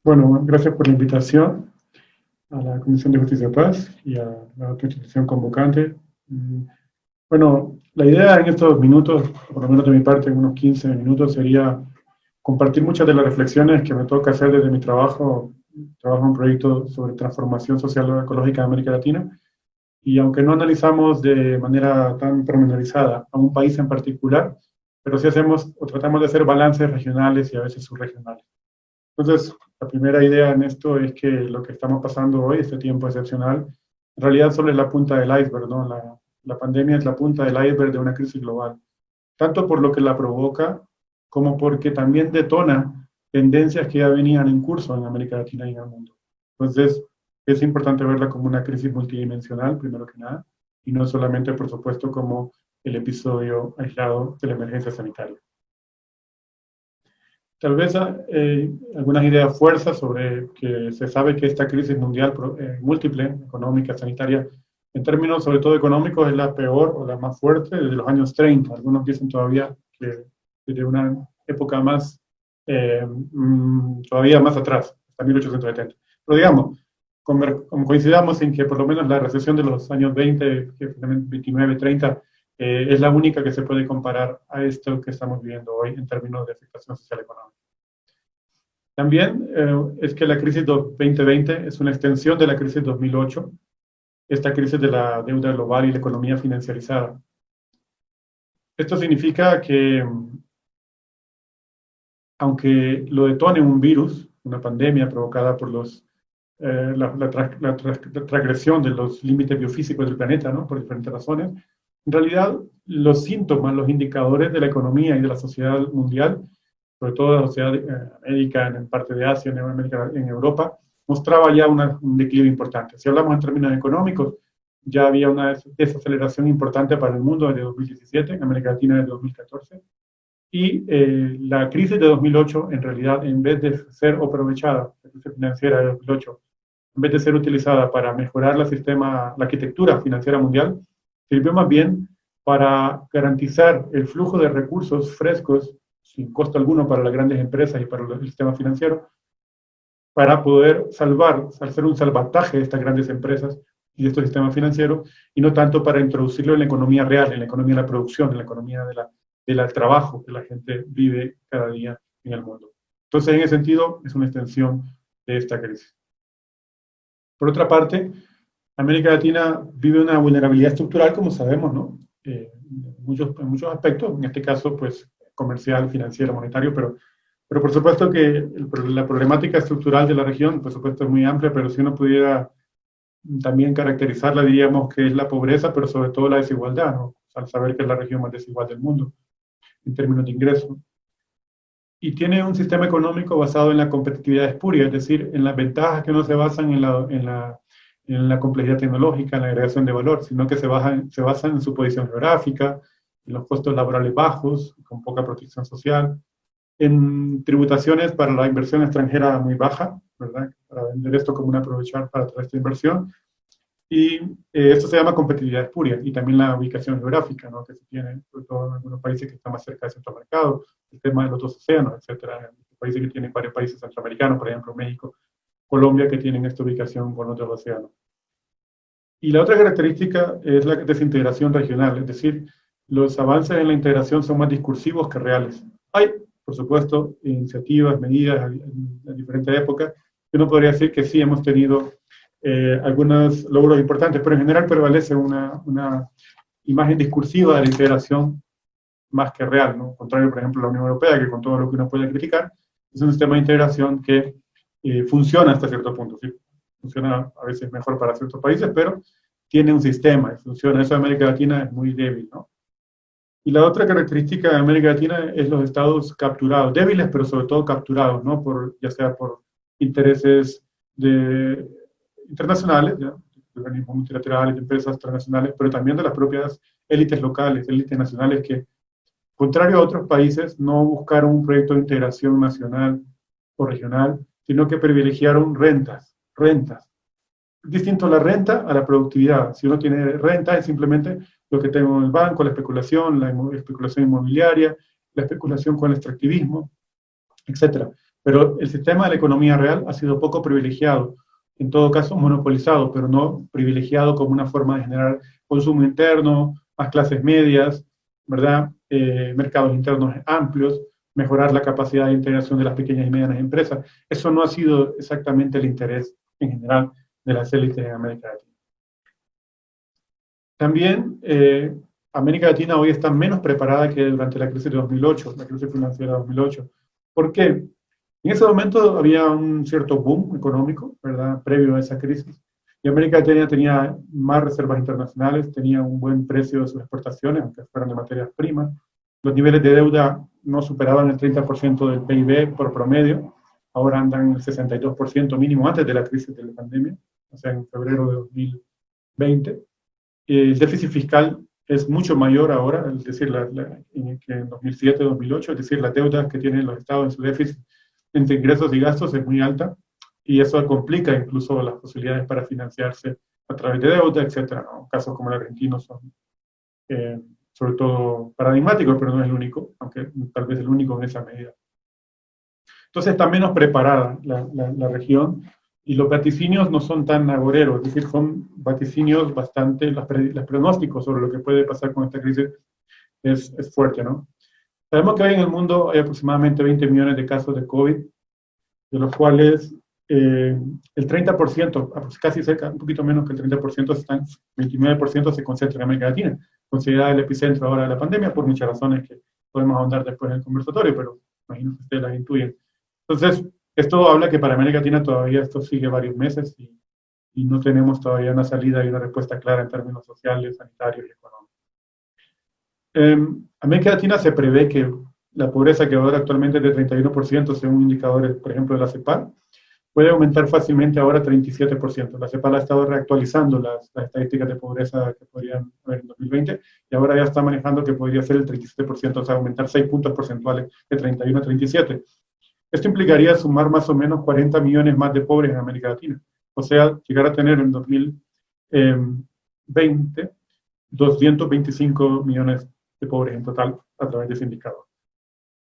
Bueno, gracias por la invitación a la Comisión de Justicia y Paz y a la otra institución convocante. Bueno, la idea en estos minutos, por lo menos de mi parte, en unos 15 minutos, sería compartir muchas de las reflexiones que me toca hacer desde mi trabajo. Trabajo en un proyecto sobre transformación social o ecológica de América Latina, y aunque no analizamos de manera tan pormenorizada a un país en particular, pero sí hacemos o tratamos de hacer balances regionales y a veces subregionales. Entonces, la primera idea en esto es que lo que estamos pasando hoy, este tiempo excepcional, en realidad solo es la punta del iceberg, ¿no? La pandemia es la punta del iceberg de una crisis global, tanto por lo que la provoca, como porque también detona tendencias que ya venían en curso en América Latina y en el mundo. Entonces, es importante verla como una crisis multidimensional, primero que nada, y no solamente, por supuesto, como el episodio aislado de la emergencia sanitaria. Tal vez algunas ideas fuerzas sobre que se sabe que esta crisis mundial múltiple, económica, sanitaria, en términos sobre todo económicos, es la peor o la más fuerte desde los años 30. Algunos dicen todavía que desde una época más, todavía más atrás, hasta 1870. Pero digamos, como coincidamos en que por lo menos la recesión de los años 20, 29, 30, es la única que se puede comparar a esto que estamos viviendo hoy en términos de afectación social económica. También es que la crisis 2020 es una extensión de la crisis 2008, esta crisis de la deuda global y la economía financiarizada. Esto significa que, aunque lo detone un virus, una pandemia provocada por la transgresión de los límites biofísicos del planeta, ¿no? Por diferentes razones, en realidad los síntomas, los indicadores de la economía y de la sociedad mundial, sobre todo de la sociedad médica en parte de Asia, en Europa, mostraba ya un declive importante. Si hablamos en términos económicos, ya había una desaceleración importante para el mundo desde 2017, en América Latina desde 2014, y la crisis de 2008, en realidad, en vez de ser aprovechada, la crisis financiera de 2008, en vez de ser utilizada para mejorar la arquitectura financiera mundial, sirvió más bien para garantizar el flujo de recursos frescos, sin costo alguno para las grandes empresas y para el sistema financiero, para poder hacer un salvataje de estas grandes empresas y de estos sistemas financieros, y no tanto para introducirlo en la economía real, en la economía de la producción, en la economía del trabajo que la gente vive cada día en el mundo. Entonces, en ese sentido, es una extensión de esta crisis. Por otra parte, América Latina vive una vulnerabilidad estructural, como sabemos, ¿no? En muchos aspectos, en este caso, pues, comercial, financiero, monetario, pero por supuesto que la problemática estructural de la región, por supuesto, es muy amplia, pero si uno pudiera también caracterizarla, diríamos que es la pobreza, pero sobre todo la desigualdad, ¿no? Al saber que es la región más desigual del mundo en términos de ingresos. Y tiene un sistema económico basado en la competitividad espuria, es decir, en las ventajas que no se basan en la complejidad tecnológica, en la agregación de valor, sino que se basan en su posición geográfica, en los costos laborales bajos, con poca protección social, en tributaciones para la inversión extranjera muy baja, ¿verdad? Para vender esto como un aprovechar para toda esta inversión. Y esto se llama competitividad espuria, y también la ubicación geográfica, ¿no? Que se tiene, sobre todo en algunos países que están más cerca del centro mercado, el tema de los dos océanos, etcétera. Países que tienen varios países centroamericanos, por ejemplo México, Colombia, que tienen esta ubicación con otros océanos. Y la otra característica es la desintegración regional, es decir, los avances en la integración son más discursivos que reales. Hay, por supuesto, iniciativas, medidas en diferentes épocas, que uno podría decir que sí hemos tenido algunos logros importantes, pero en general prevalece una imagen discursiva de la integración más que real, ¿no? Contrario, por ejemplo, a la Unión Europea, que con todo lo que uno puede criticar, es un sistema de integración que funciona hasta cierto punto, ¿sí? Funciona a veces mejor para ciertos países, pero tiene un sistema y funciona. Eso de América Latina es muy débil, ¿no? Y la otra característica de América Latina es los estados capturados, débiles, pero sobre todo capturados, ¿no? Ya sea por intereses internacionales, ¿ya? De organismos multilaterales, de empresas transnacionales, pero también de las propias élites locales, élites nacionales que, contrario a otros países, no buscaron un proyecto de integración nacional o regional, sino que privilegiaron rentas. Distinto la renta a la productividad. Si uno tiene renta, es simplemente lo que tengo en el banco, la especulación inmobiliaria, la especulación con el extractivismo, etc. Pero el sistema de la economía real ha sido poco privilegiado, en todo caso monopolizado, pero no privilegiado como una forma de generar consumo interno, más clases medias, ¿verdad? Mercados internos amplios, mejorar la capacidad de integración de las pequeñas y medianas empresas. Eso no ha sido exactamente el interés en general de las élites en América Latina. También América Latina hoy está menos preparada que durante la crisis de 2008, la crisis financiera de 2008. ¿Por qué? En ese momento había un cierto boom económico, ¿verdad?, previo a esa crisis. Y América Latina tenía más reservas internacionales, tenía un buen precio de sus exportaciones, aunque fueran de materias primas. Los niveles de deuda no superaban el 30% del PIB por promedio, ahora andan en el 62% mínimo antes de la crisis de la pandemia, o sea, en febrero de 2020. El déficit fiscal es mucho mayor ahora, es decir, que en 2007-2008, es decir, la deuda que tienen los estados en su déficit entre ingresos y gastos es muy alta, y eso complica incluso las posibilidades para financiarse a través de deuda, etcétera, ¿no? Casos como el argentino son sobre todo paradigmáticos, pero no es el único, aunque tal vez el único en esa medida. Entonces está menos preparada la región, y los vaticinios no son tan agoreros, es decir, son vaticinios bastante, los pronósticos sobre lo que puede pasar con esta crisis es fuerte, ¿no? Sabemos que hoy en el mundo hay aproximadamente 20 millones de casos de COVID, de los cuales el 30%, casi cerca, un poquito menos que el 30%, 29% se concentra en América Latina, considerada el epicentro ahora de la pandemia, por muchas razones que podemos ahondar después en el conversatorio, pero imagino que ustedes las intuyen. Entonces, esto habla que para América Latina todavía esto sigue varios meses y no tenemos todavía una salida y una respuesta clara en términos sociales, sanitarios y económicos. América Latina se prevé que la pobreza, que ahora actualmente es de 31%, según indicadores, por ejemplo, de la CEPAL, puede aumentar fácilmente ahora a 37%. La CEPAL ha estado reactualizando las estadísticas de pobreza que podrían haber en 2020 y ahora ya está manejando que podría ser el 37%, o sea, aumentar 6 puntos porcentuales de 31 a 37. Esto implicaría sumar más o menos 40 millones más de pobres en América Latina. O sea, llegar a tener en 2020 225 millones de pobres en total a través de ese indicador.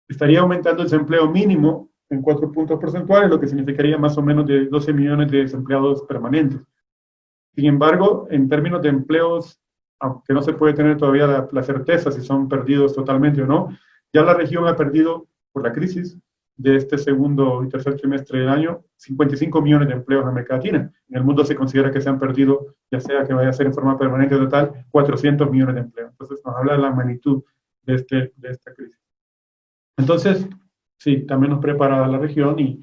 Estaría aumentando el desempleo mínimo en 4 puntos porcentuales, lo que significaría más o menos de 12 millones de desempleados permanentes. Sin embargo, en términos de empleos, aunque no se puede tener todavía la certeza si son perdidos totalmente o no, ya la región ha perdido, por la crisis de este segundo y tercer trimestre del año, 55 millones de empleos en América Latina. En el mundo se considera que se han perdido, ya sea que vaya a ser en forma permanente o total, 400 millones de empleos. Entonces nos habla de la magnitud de esta crisis. Entonces, sí, está menos preparada la región y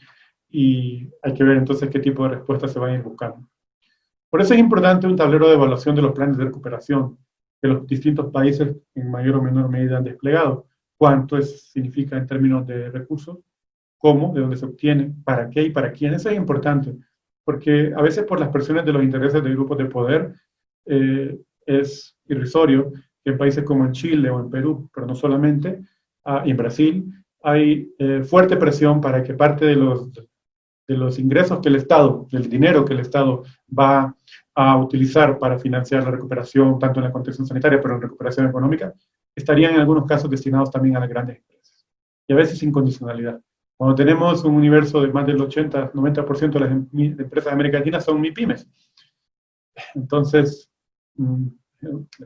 hay que ver entonces qué tipo de respuestas se van a ir buscando. Por eso es importante un tablero de evaluación de los planes de recuperación que los distintos países en mayor o menor medida han desplegado. Cuánto significa en términos de recursos, cómo, de dónde se obtiene, para qué y para quién. Eso es importante, porque a veces por las presiones de los intereses de grupos de poder es irrisorio que en países como en Chile o en Perú, pero no solamente, y en Brasil, hay fuerte presión para que parte de los ingresos que el Estado, del dinero que el Estado va a utilizar para financiar la recuperación, tanto en la contención sanitaria, pero en recuperación económica, estarían en algunos casos destinados también a las grandes empresas. Y a veces sin condicionalidad. Cuando tenemos un universo de más del 80-90% de las empresas de América Latina son MIPYMES. Entonces,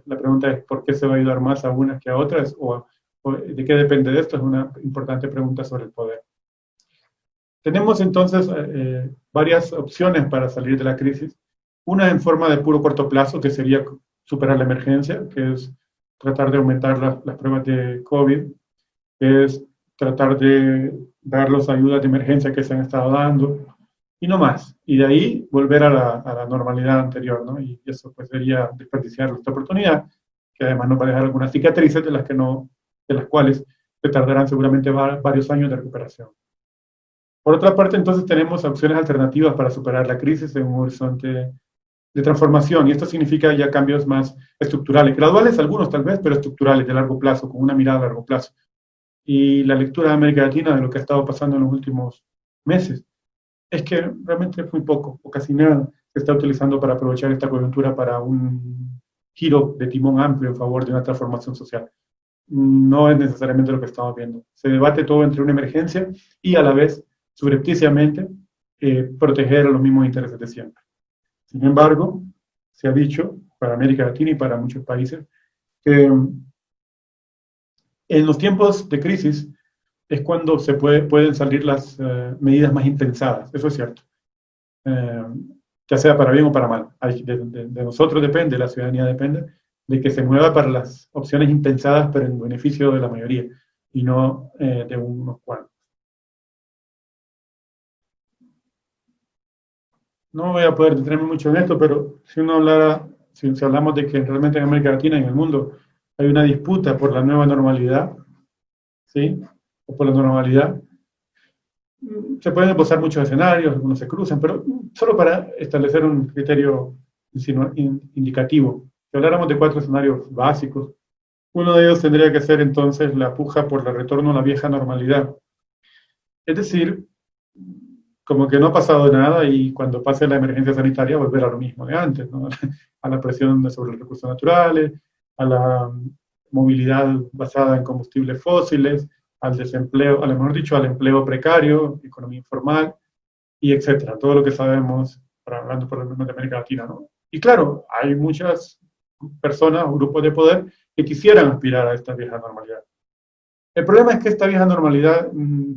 la pregunta es, ¿por qué se va a ayudar más a unas que a otras? ¿O de qué depende de esto? Es una importante pregunta sobre el poder. Tenemos entonces varias opciones para salir de la crisis. Una en forma de puro corto plazo, que sería superar la emergencia, que es tratar de aumentar las pruebas de COVID, que es tratar de dar las ayudas de emergencia que se han estado dando, y no más. Y de ahí volver a la normalidad anterior, ¿no? Y eso pues sería desperdiciar esta oportunidad, que además nos va a dejar algunas cicatrices de las cuales se tardarán seguramente varios años de recuperación. Por otra parte, entonces tenemos opciones alternativas para superar la crisis en un horizonte de transformación, y esto significa ya cambios más estructurales, graduales algunos tal vez, pero estructurales, de largo plazo, con una mirada a largo plazo. Y la lectura de América Latina de lo que ha estado pasando en los últimos meses es que realmente muy poco o casi nada se está utilizando para aprovechar esta coyuntura para un giro de timón amplio en favor de una transformación social. No es necesariamente lo que estamos viendo. Se debate todo entre una emergencia y a la vez subrepticiamente proteger a los mismos intereses de siempre. Sin embargo, se ha dicho para América Latina y para muchos países que en los tiempos de crisis es cuando pueden salir las medidas más intensadas, eso es cierto, eh, ya sea para bien o para mal. De nosotros depende, la ciudadanía depende, de que se mueva para las opciones intensadas, pero en beneficio de la mayoría, y no de unos cuantos. No voy a poder detenerme mucho en esto, pero si hablamos de que realmente en América Latina y en el mundo hay una disputa por la nueva normalidad, ¿sí? O por la normalidad, se pueden esbozar muchos escenarios, algunos se cruzan, pero solo para establecer un criterio indicativo. Si habláramos de 4 escenarios básicos, uno de ellos tendría que ser entonces la puja por el retorno a la vieja normalidad. Es decir, como que no ha pasado nada y cuando pase la emergencia sanitaria volver a lo mismo de antes, ¿no? A la presión sobre los recursos naturales, a la movilidad basada en combustibles fósiles, al desempleo, a lo mejor dicho, al empleo precario, economía informal, y etcétera. Todo lo que sabemos, hablando por lo menos de América Latina, ¿no? Y claro, hay muchas personas o grupos de poder que quisieran aspirar a esta vieja normalidad. El problema es que esta vieja normalidad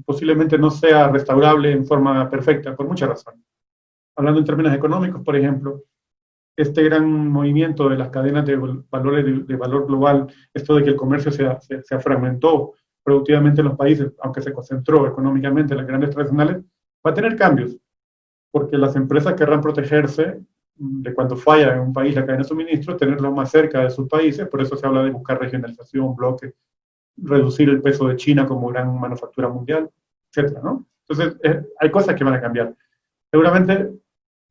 posiblemente no sea restaurable en forma perfecta, por muchas razones. Hablando en términos económicos, por ejemplo, este gran movimiento de las cadenas de valores de valor global, esto de que el comercio se fragmentó productivamente en los países, aunque se concentró económicamente en las grandes tradicionales, va a tener cambios, porque las empresas querrán protegerse de cuando falla en un país la cadena de suministro, tenerlo más cerca de sus países, por eso se habla de buscar regionalización, bloques, reducir el peso de China como gran manufactura mundial, etcétera, ¿no? Entonces, hay cosas que van a cambiar. Seguramente,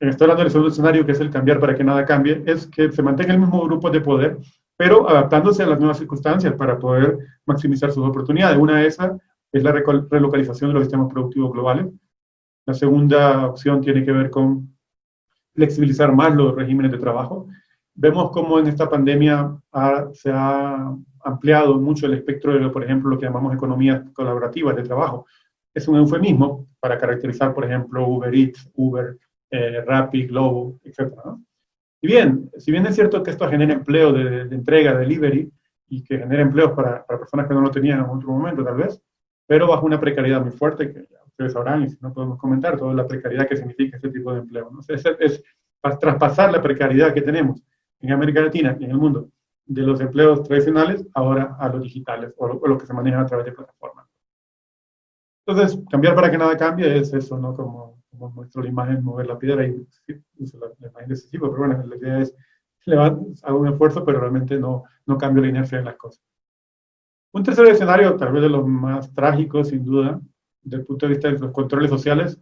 estoy hablando del segundo escenario, que es el cambiar para que nada cambie, es que se mantenga el mismo grupo de poder, pero adaptándose a las nuevas circunstancias para poder maximizar sus oportunidades. Una de esas es la relocalización de los sistemas productivos globales. La segunda opción tiene que ver con flexibilizar más los regímenes de trabajo. Vemos cómo en esta pandemia se ha ampliado mucho el espectro de, por ejemplo, lo que llamamos economías colaborativas de trabajo. Es un eufemismo para caracterizar, por ejemplo, Uber Eats, Uber, Rappi, Globo, etc., ¿no? Y bien, si bien es cierto que esto genera empleo de entrega, delivery, y que genera empleos para personas que no lo tenían en otro momento, tal vez, pero bajo una precariedad muy fuerte, que ya ustedes sabrán, y si no podemos comentar, toda la precariedad que significa este tipo de empleo, ¿no? Es traspasar la precariedad que tenemos en América Latina y en el mundo de los empleos tradicionales ahora a los digitales o los que se manejan a través de plataformas. Entonces, cambiar para que nada cambie es eso, ¿no? Como muestro la imagen, mover la piedra y uso la imagen decisiva, pero bueno, la idea es, hago un esfuerzo, pero realmente no cambio la inercia de las cosas. Un tercer escenario, tal vez de los más trágicos, sin duda, desde el punto de vista de los controles sociales,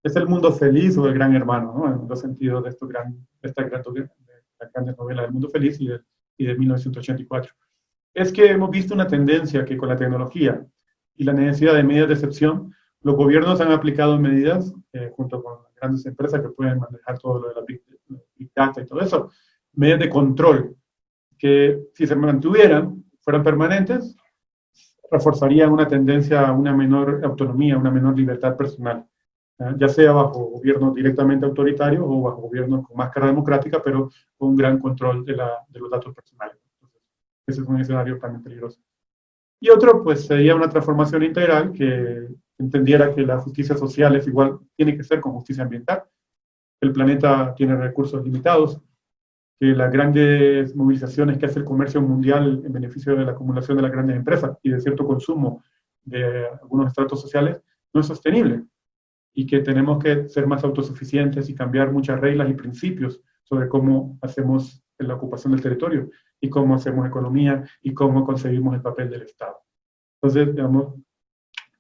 es el mundo feliz o el gran hermano, ¿no? En los sentidos de esta gran novela del mundo feliz y de 1984. Es que hemos visto una tendencia que con la tecnología y la necesidad de medidas de excepción, los gobiernos han aplicado medidas, junto con las grandes empresas que pueden manejar todo lo de la Big Data y todo eso, medidas de control que si se mantuvieran, fueran permanentes, reforzarían una tendencia a una menor autonomía, una menor libertad personal, ya sea bajo gobiernos directamente autoritarios o bajo gobiernos con máscara democrática, pero con un gran control de los datos personales. Entonces, ese es un escenario también peligroso. Y otro, pues, sería una transformación integral que entendiera que la justicia social es igual, tiene que ser con justicia ambiental. El planeta tiene recursos limitados, que las grandes movilizaciones que hace el comercio mundial en beneficio de la acumulación de las grandes empresas y de cierto consumo de algunos estratos sociales no es sostenible y que tenemos que ser más autosuficientes y cambiar muchas reglas y principios sobre cómo hacemos la ocupación del territorio y cómo hacemos economía y cómo concebimos el papel del Estado. Entonces, digamos,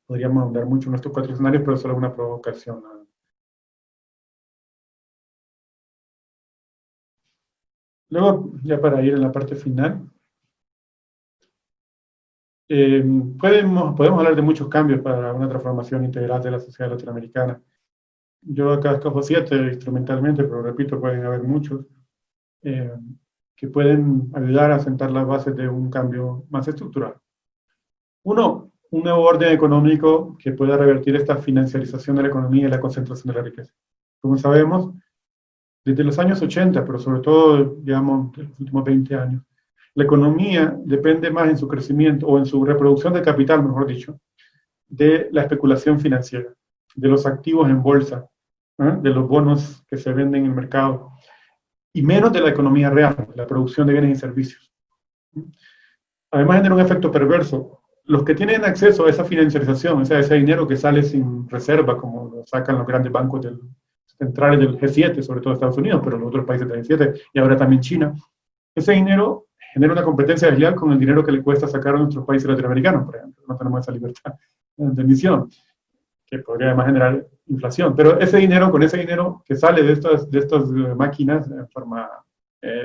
podríamos ahondar mucho en estos 4 escenarios, pero solo una provocación. Luego, ya para ir en la parte final, podemos hablar de muchos cambios para una transformación integral de la sociedad latinoamericana. Yo acá escojo 7 instrumentalmente, pero repito, pueden haber muchos que pueden ayudar a sentar las bases de un cambio más estructural. Uno, un nuevo orden económico que pueda revertir esta financiarización de la economía y la concentración de la riqueza. Como sabemos, desde los años 80, pero sobre todo, digamos, de los últimos 20 años, la economía depende más en su crecimiento o en su reproducción de capital, mejor dicho, de la especulación financiera, de los activos en bolsa, de los bonos que se venden en el mercado, y menos de la economía real, la producción de bienes y servicios. Además genera un efecto perverso. Los que tienen acceso a esa financiarización, o sea, ese dinero que sale sin reserva, como lo sacan los grandes bancos centrales del G7, sobre todo Estados Unidos, pero los otros países del G7, y ahora también China, ese dinero genera una competencia desleal con el dinero que le cuesta sacar a nuestros países latinoamericanos, por ejemplo. No tenemos esa libertad de emisión, que podría además generar inflación. Pero ese dinero, con ese dinero que sale de estas máquinas, en forma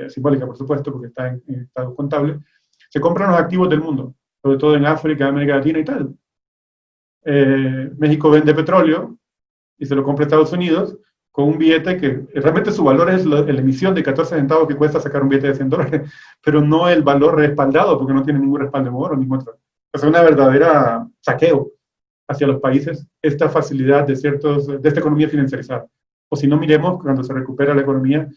simbólica, por supuesto, porque está en estado contable, se compran los activos del mundo, sobre todo en África, América Latina y tal. México vende petróleo y se lo compra a Estados Unidos con un billete que realmente su valor es la emisión de 14 centavos que cuesta sacar un billete de $100, pero no el valor respaldado, porque no tiene ningún respaldo en oro, ningún otro. Es una verdadera saqueo hacia los países esta facilidad de esta economía financiarizada. O si no, miremos cuando se recupera la economía,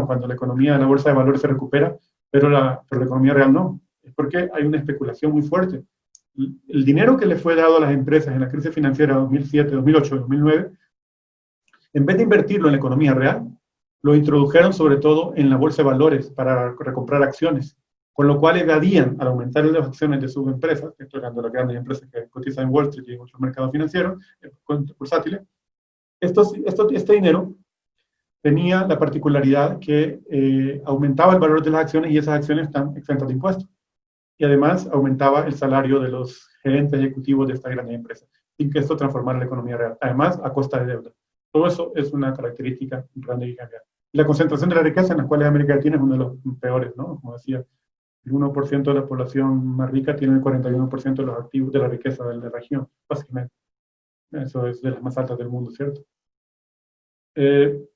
cuando la economía de la bolsa de valores se recupera, pero la economía real no. Es porque hay una especulación muy fuerte. El dinero que le fue dado a las empresas en la crisis financiera 2007, 2008, 2009, en vez de invertirlo en la economía real, lo introdujeron sobre todo en la bolsa de valores para recomprar acciones, con lo cual evadían, al aumentar las acciones de sus empresas, estoy hablando de las grandes empresas que cotizan en Wall Street y en otros mercados financieros, bursátiles, este dinero tenía la particularidad que aumentaba el valor de las acciones y esas acciones están exentas de impuestos. Y además aumentaba el salario de los gerentes ejecutivos de estas grandes empresas, sin que esto transformara la economía real, además a costa de deuda. Todo eso es una característica grande y cambiar. La concentración de la riqueza, en la cual América Latina es uno de los peores, ¿no? Como decía, el 1% de la población más rica tiene el 41% de los activos de la riqueza de la región, básicamente. Eso es de las más altas del mundo, ¿cierto?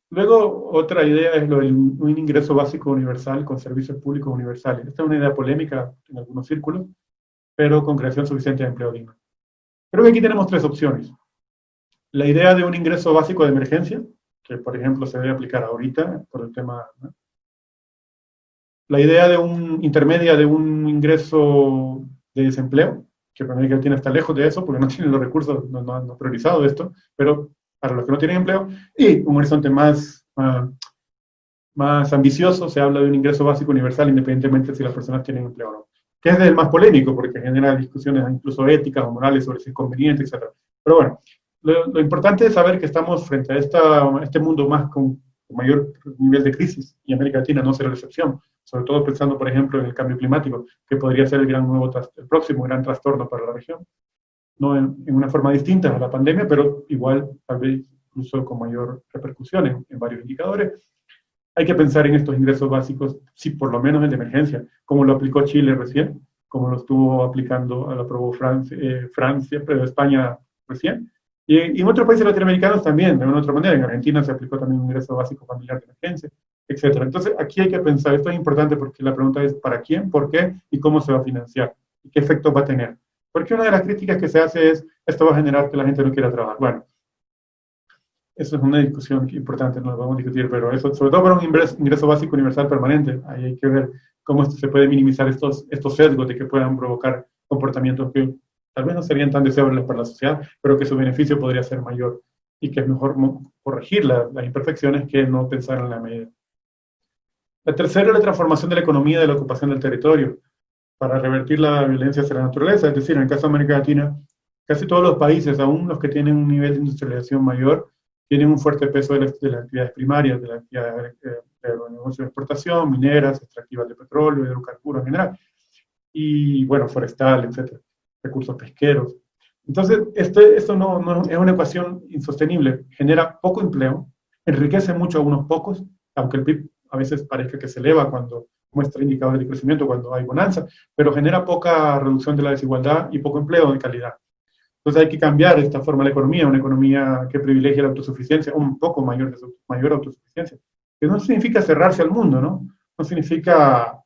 Luego, otra idea es un ingreso básico universal con servicios públicos universales. Esta es una idea polémica en algunos círculos, pero con creación suficiente de empleo digno. Creo que aquí tenemos tres opciones. La idea de un ingreso básico de emergencia, que por ejemplo se debe aplicar ahorita por el tema, ¿no? La idea de intermedia de un ingreso de desempleo, que para América Latina está lejos de eso, porque no tienen los recursos, no han priorizado esto, pero para los que no tienen empleo, y un horizonte más ambicioso, se habla de un ingreso básico universal, independientemente si las personas tienen empleo o no, que es el más polémico, porque genera discusiones incluso éticas o morales sobre si es conveniente, etc. Pero bueno, lo importante es saber que estamos frente a este mundo más con mayor nivel de crisis, y América Latina no será la excepción, sobre todo pensando, por ejemplo, en el cambio climático, que podría ser el próximo gran trastorno para la región. No en una forma distinta a la pandemia, pero igual, tal vez incluso con mayor repercusión en varios indicadores. Hay que pensar en estos ingresos básicos, sí, por lo menos en de emergencia, como lo aplicó Chile recién, como lo estuvo aplicando, lo aprobó Francia, pero España recién, y en otros países latinoamericanos también, de una otra manera. En Argentina se aplicó también un ingreso básico familiar de emergencia, etc. Entonces, aquí hay que pensar, esto es importante porque la pregunta es ¿para quién, por qué y cómo se va a financiar? ¿Y qué efectos va a tener? Porque una de las críticas que se hace es, esto va a generar que la gente no quiera trabajar. Bueno, eso es una discusión importante, no lo vamos a discutir, pero eso, sobre todo para un ingreso básico universal permanente, ahí hay que ver cómo se puede minimizar estos sesgos de que puedan provocar comportamientos que tal vez no serían tan deseables para la sociedad, pero que su beneficio podría ser mayor y que es mejor corregir las imperfecciones que no pensar en la medida. La tercera es la transformación de la economía de la ocupación del territorio para revertir la violencia hacia la naturaleza, es decir, en el caso de América Latina, casi todos los países, aún los que tienen un nivel de industrialización mayor, tienen un fuerte peso de las actividades primarias, de las actividades de los negocios de exportación, mineras, extractivas de petróleo, hidrocarburos en general, y bueno, forestal, etcétera, recursos pesqueros. Entonces, esto no es una ecuación insostenible, genera poco empleo, enriquece mucho a unos pocos, aunque el PIB a veces parezca que se eleva cuando muestra indicadores de crecimiento, cuando hay bonanza, pero genera poca reducción de la desigualdad y poco empleo de calidad. Entonces hay que cambiar esta forma de la economía, una economía que privilegie la autosuficiencia, un poco mayor autosuficiencia, que no significa cerrarse al mundo, ¿no? No significa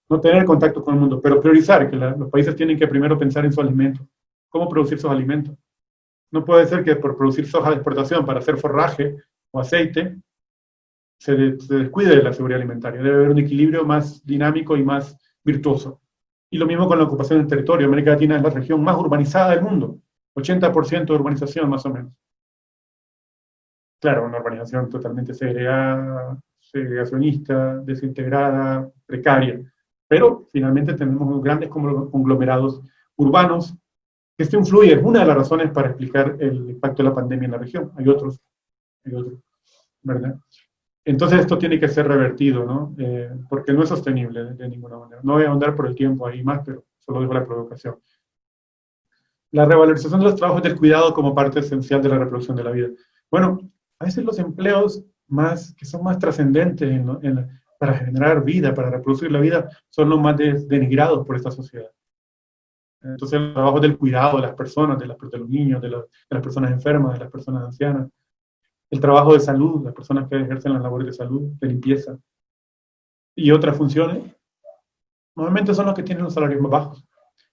no tener contacto con el mundo, pero priorizar, que los países tienen que primero pensar en su alimento, cómo producir esos alimentos. No puede ser que por producir soja de exportación para hacer forraje o aceite se descuide de la seguridad alimentaria. Debe haber un equilibrio más dinámico y más virtuoso. Y lo mismo con la ocupación del territorio. América Latina es la región más urbanizada del mundo. 80% de urbanización más o menos. Claro, una urbanización totalmente segregada, segregacionista, desintegrada, precaria. Pero finalmente tenemos grandes conglomerados urbanos. Esto influye, es una de las razones para explicar el impacto de la pandemia en la región. Hay otros, ¿verdad? Entonces esto tiene que ser revertido, ¿no? Porque no es sostenible de ninguna manera. No voy a ahondar por el tiempo ahí más, pero solo dejo la provocación. La revalorización de los trabajos del cuidado como parte esencial de la reproducción de la vida. Bueno, a veces los empleos que son más trascendentes para generar vida, para reproducir la vida, son los más denigrados por esta sociedad. Entonces, el trabajo del cuidado de las personas, de los niños, de las personas enfermas, de las personas ancianas, el trabajo de salud, las personas que ejercen las labores de salud, de limpieza y otras funciones, normalmente son los que tienen los salarios más bajos.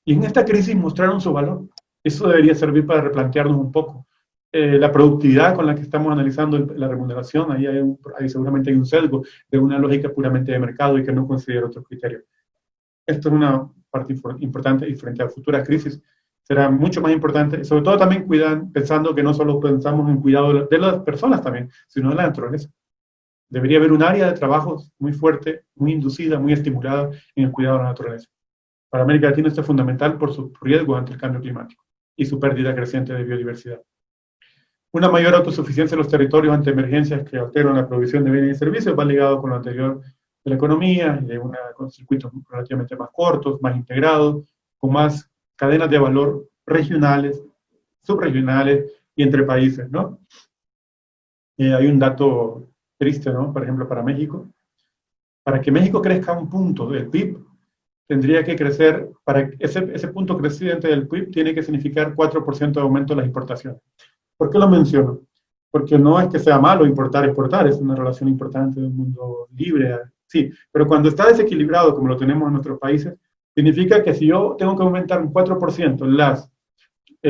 Y en esta crisis mostraron su valor. Eso debería servir para replantearnos un poco. La productividad con la que estamos analizando la remuneración, ahí seguramente hay un sesgo de una lógica puramente de mercado y que no considera otros criterios. Esto es una parte importante y frente a futuras crisis será mucho más importante, sobre todo también pensando que no solo pensamos en cuidado de las personas también, sino de la naturaleza. Debería haber un área de trabajo muy fuerte, muy inducida, muy estimulada en el cuidado de la naturaleza. Para América Latina esto es fundamental por su riesgo ante el cambio climático y su pérdida creciente de biodiversidad. Una mayor autosuficiencia de los territorios ante emergencias que alteran la provisión de bienes y servicios va ligado con lo anterior de la economía y con circuitos relativamente más cortos, más integrados, con más cadenas de valor regionales, subregionales y entre países, ¿no? Hay un dato triste, ¿no? Por ejemplo, para México. Para que México crezca un punto del PIB, tendría que crecer, para ese punto creciente del PIB tiene que significar 4% de aumento de las importaciones. ¿Por qué lo menciono? Porque no es que sea malo importar, exportar, es una relación importante de un mundo libre, sí, pero cuando está desequilibrado como lo tenemos en nuestros países, significa que si yo tengo que aumentar un 4%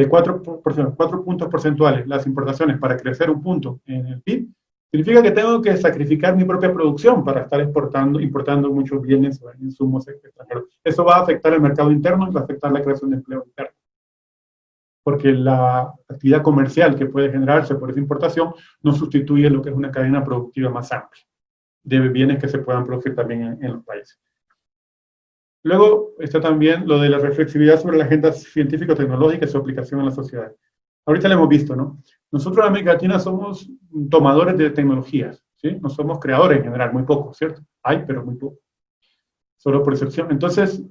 4 puntos porcentuales las importaciones para crecer un punto en el PIB, significa que tengo que sacrificar mi propia producción para estar importando muchos bienes o insumos extranjeros. Eso va a afectar el mercado interno y va a afectar la creación de empleo interno. Porque la actividad comercial que puede generarse por esa importación no sustituye lo que es una cadena productiva más amplia de bienes que se puedan producir también en los países. Luego está también lo de la reflexividad sobre la agenda científico-tecnológica y su aplicación en la sociedad. Ahorita lo hemos visto, ¿no? Nosotros en América Latina somos tomadores de tecnologías, ¿sí? No somos creadores en general, muy poco, ¿cierto? Hay, pero muy poco. Solo por excepción. Entonces,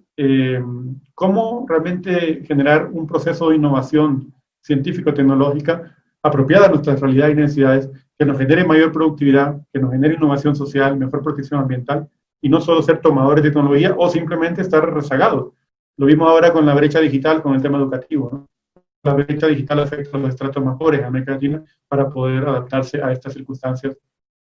¿cómo realmente generar un proceso de innovación científico-tecnológica apropiada a nuestras realidades y necesidades, que nos genere mayor productividad, que nos genere innovación social, mejor protección ambiental, y no solo ser tomadores de tecnología o simplemente estar rezagados? Lo vimos ahora con la brecha digital, con el tema educativo, ¿no? La brecha digital afecta a los estratos más pobres en América Latina para poder adaptarse a estas circunstancias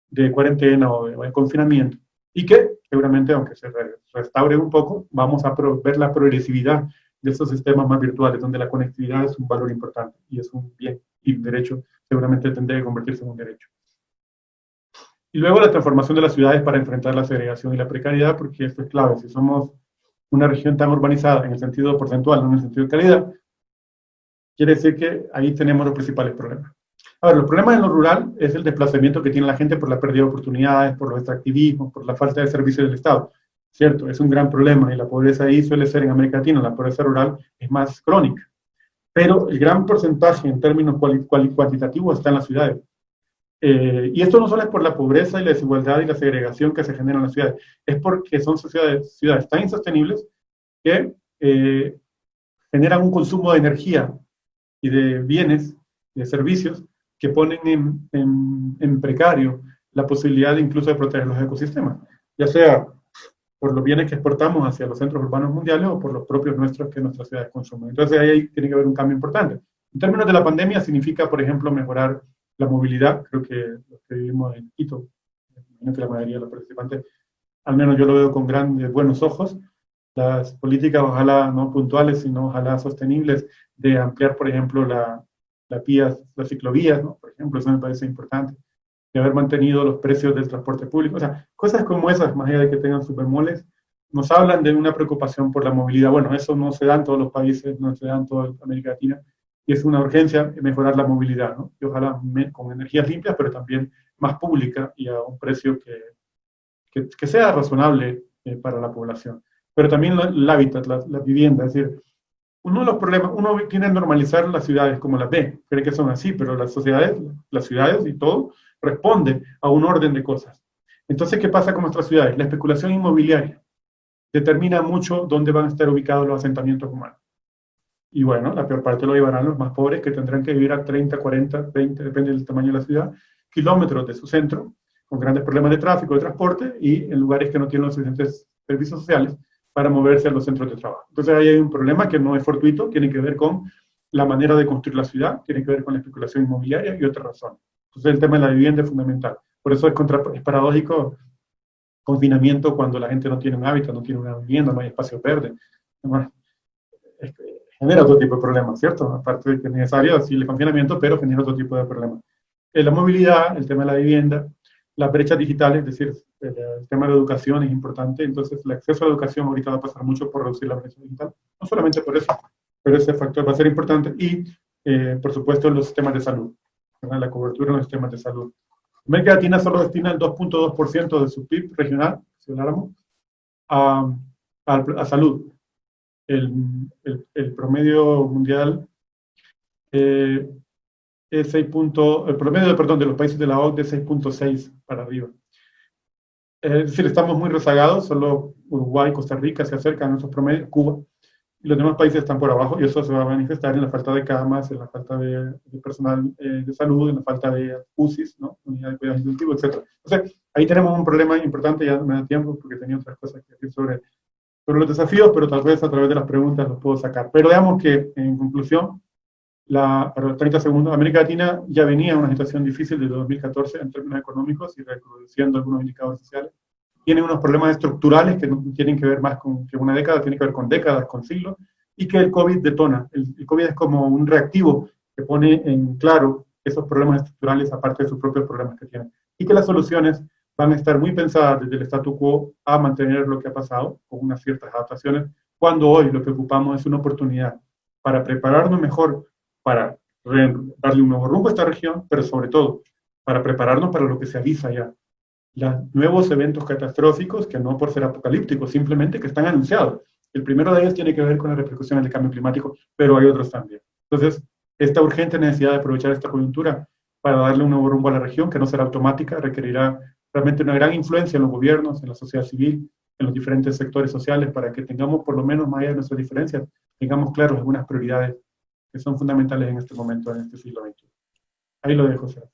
de cuarentena o de confinamiento. Y que seguramente, aunque se restaure un poco, vamos a ver la progresividad de estos sistemas más virtuales, donde la conectividad es un valor importante y es un bien y un derecho, seguramente tendrá que convertirse en un derecho. Y luego la transformación de las ciudades para enfrentar la segregación y la precariedad, porque esto es clave. Si somos una región tan urbanizada en el sentido porcentual, no en el sentido de calidad, quiere decir que ahí tenemos los principales problemas. Ahora, los problemas en lo rural es el desplazamiento que tiene la gente por la pérdida de oportunidades, por los extractivismos, por la falta de servicios del Estado. Cierto, es un gran problema y la pobreza ahí suele ser en América Latina, la pobreza rural es más crónica. Pero el gran porcentaje en términos cuantitativos está en las ciudades. Y esto no solo es por la pobreza y la desigualdad y la segregación que se genera en las ciudades, es porque son ciudades tan insostenibles que generan un consumo de energía y de bienes y de servicios que ponen en precario la posibilidad incluso de proteger los ecosistemas, ya sea por los bienes que exportamos hacia los centros urbanos mundiales o por los propios nuestros que nuestras ciudades consumen. Entonces ahí tiene que haber un cambio importante. En términos de la pandemia significa, por ejemplo, mejorar la movilidad. Creo que los que vivimos en Quito, imagino que la mayoría de los participantes, al menos yo lo veo con grandes buenos ojos. las políticas, ojalá no puntuales, sino ojalá sostenibles, de ampliar, por ejemplo, las ciclovías, ¿no? Por ejemplo, eso me parece importante, de haber mantenido los precios del transporte público. O sea, cosas como esas, más allá de que tengan sus bemoles, nos hablan de una preocupación por la movilidad. Bueno, eso no se da en todos los países, no se da en toda América Latina, y es una urgencia mejorar la movilidad, ¿no? Y ojalá con energías limpias, pero también más pública y a un precio que sea razonable para la población. Pero también el hábitat, la vivienda, es decir, uno de los problemas, uno tiene que normalizar las ciudades como las ve, cree que son así, pero las ciudades y todo, responde a un orden de cosas. Entonces, ¿qué pasa con nuestras ciudades? La especulación inmobiliaria determina mucho dónde van a estar ubicados los asentamientos humanos. Y bueno, la peor parte lo llevarán los más pobres, que tendrán que vivir a 30, 40, 20, depende del tamaño de la ciudad, kilómetros de su centro, con grandes problemas de tráfico, de transporte, y en lugares que no tienen los suficientes servicios sociales para moverse a los centros de trabajo. Entonces ahí hay un problema que no es fortuito, tiene que ver con la manera de construir la ciudad, tiene que ver con la especulación inmobiliaria y otras razones. Entonces el tema de la vivienda es fundamental. Por eso es paradójico confinamiento cuando la gente no tiene un hábitat, no tiene una vivienda, no hay espacio verde. Bueno, genera otro tipo de problemas, ¿cierto? Aparte de que es necesario sí el confinamiento, pero genera otro tipo de problemas. La movilidad, el tema de la vivienda, las brechas digitales, es decir, el tema de la educación es importante, entonces el acceso a la educación ahorita va a pasar mucho por reducir la brecha digital, no solamente por eso, pero ese factor va a ser importante, y por supuesto los sistemas de salud, ¿verdad? La cobertura en los sistemas de salud. América Latina solo destina el 2.2% de su PIB regional, si habláramos, a salud. El promedio mundial es 6 el promedio, perdón, de los países de la OCDE es 6.6 para arriba. Es decir, estamos muy rezagados, solo Uruguay, Costa Rica se acercan a esos promedios, Cuba, y los demás países están por abajo, y eso se va a manifestar en la falta de camas, en la falta de personal de salud, en la falta de UCIs, ¿no? Unidad de cuidados intensivos, etc. Entonces, ahí tenemos un problema importante, ya no me da tiempo porque tenía otras cosas que decir sobre los desafíos, pero tal vez a través de las preguntas los puedo sacar. Pero veamos que, en conclusión, 30 segundos, América Latina ya venía en una situación difícil desde 2014 en términos económicos y reconociendo algunos indicadores sociales. Tiene unos problemas estructurales que no tienen que ver más con que una década, tiene que ver con décadas, con siglos, y que el COVID detona. El COVID es como un reactivo que pone en claro esos problemas estructurales aparte de sus propios problemas que tienen. Y que las soluciones van a estar muy pensadas desde el statu quo a mantener lo que ha pasado, con unas ciertas adaptaciones, cuando hoy lo que ocupamos es una oportunidad para prepararnos mejor, para darle un nuevo rumbo a esta región, pero sobre todo para prepararnos para lo que se avisa ya. Los nuevos eventos catastróficos, que no por ser apocalípticos, simplemente que están anunciados. El primero de ellos tiene que ver con las repercusiones del cambio climático, pero hay otros también. Entonces, esta urgente necesidad de aprovechar esta coyuntura para darle un nuevo rumbo a la región, que no será automática, requerirá realmente una gran influencia en los gobiernos, en la sociedad civil, en los diferentes sectores sociales, para que tengamos, por lo menos más allá de nuestras diferencias, tengamos claros algunas prioridades que son fundamentales en este momento, en este siglo XXI. Ahí lo dejo, Sara.